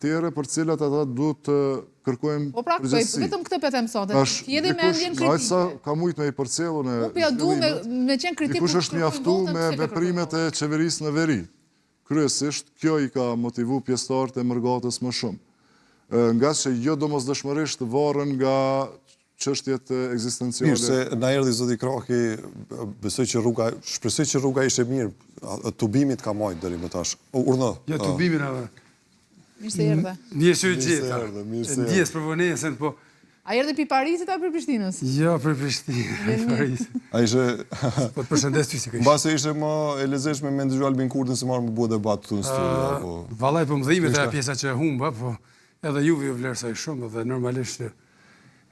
tere për cilat ata duhet të kërkojmë Po pra, vetëm këtë petem sote, t'jedi me ndjen kritike. Sa ka mujt me i përcjellun e... Unë du me qenë kritiku... Dikush është mjaftu me veprimet e qeverisë në veri. Kryesisht, kjo i ka motivu pjesëtarët e Mërgatës më shumë. Nga që jo domosdoshmërisht varën nga çështjet ekzistenciale. Mirë, se na erdhi zoti Kraki, shpresoj që rruga ishte mirë, tubimit ka majtë deri më tash. Urdhë. Jo, tubimin edhe. Mirë se erdhe. Ndjes u gjeta. Ndjes për vonesën, po. A erdhe pi Parisit apo për Prishtinës? Jo, për Prishtinë. A ishe... Po të përshëndes ty si ka ishte. Mbase ishte më e lezetshme me ndëgju Albin Kurtin se marrë më bua debat të në studio. Vallaj, po më dhimet e pjesa që humba, po edhe juve ju vlerësoj shumë dhe normalisht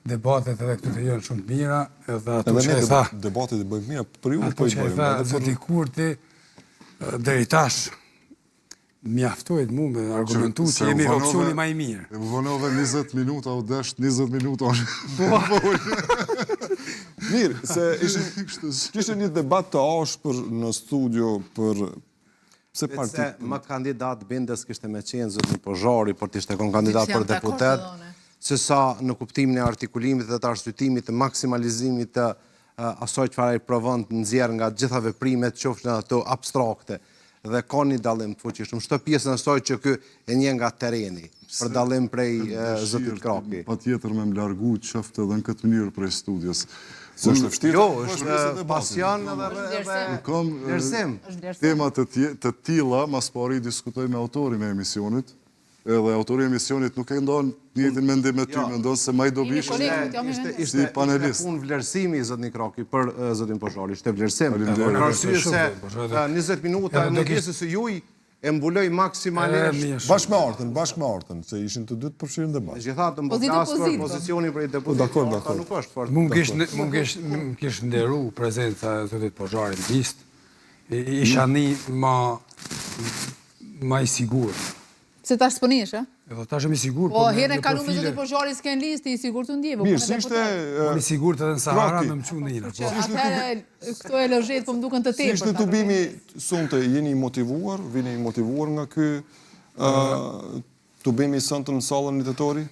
debatet edhe këtu të janë shumë të mira, edhe ato që e tha... Debatet e bëjmë mira, për ju ato që e tha zoti Kurti, deri tash, mjaftojt mu me argumentu që jemi opcioni ma i mirë. E më vonove 20 minuta, o desht 20 minuta. Mirë, se ishte një debat të ashpër në studio për... Se më kandidat bindes kishte me qenë zotni Pozhari, por t'ishte kon kandidat për deputet, se sa në kuptimin e artikulimit dhe të arsytimit të maksimalizimit të asoj çfarë ai provon të nxjerr nga gjitha veprimet, qofshin ato abstrakte, dhe ka një dallim të fuqishëm. Çdo pjesën e asoj që ky e njeh nga tereni, për dallim prej zotit Kraki. Patjetër me më largu qoftë edhe në këtë mënyrë prej studios. Se është vështirë. Jo, është pasion edhe vlerësim. Tema të tilla, mas pari diskutoj me autorin e emisionit, edhe autori e emisionit nuk e ndonë njëjtin mendim me ty, me ndonë se maj dobish si panelist. Ishte vlerësimi i zotni Kraki për zotin Pozhari, ishte vlerësim. Për arsye se 20 minuta e mungesës së juaj e mbuloj maksimalisht. Bashkë me Artën, se ishin të dy të përfshirën debat. Megjithatë më blas për pozicionin për deputet. Nuk është fort. Mund kish nderu prezenca e zotit Pozhari në listë. Isha një ma i sigur. Se tash s'ponish, a? Edhe tash jam i sigur. Po herën kalu me zotin Pozhari s'ken listë, i sigurt të ndjeve. Mirë, si ishte... Jam i sigurt edhe në Sahara me më qunë njëra. Atëherë, këto e lëzhet, po më duken të tepër. Si ishte tubimi, sonte, jeni motivuar, vini motivuar nga ky tubimi sonte në sallën nitatori?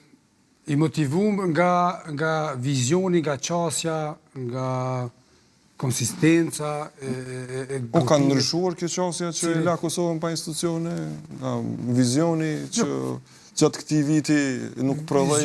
I motivum nga vizioni, nga qasja, nga konsistenca Po ka ndryshuar kjo qasja që la Kosovën pa institucione, nga vizioni që gjatë këtij viti nuk prodhej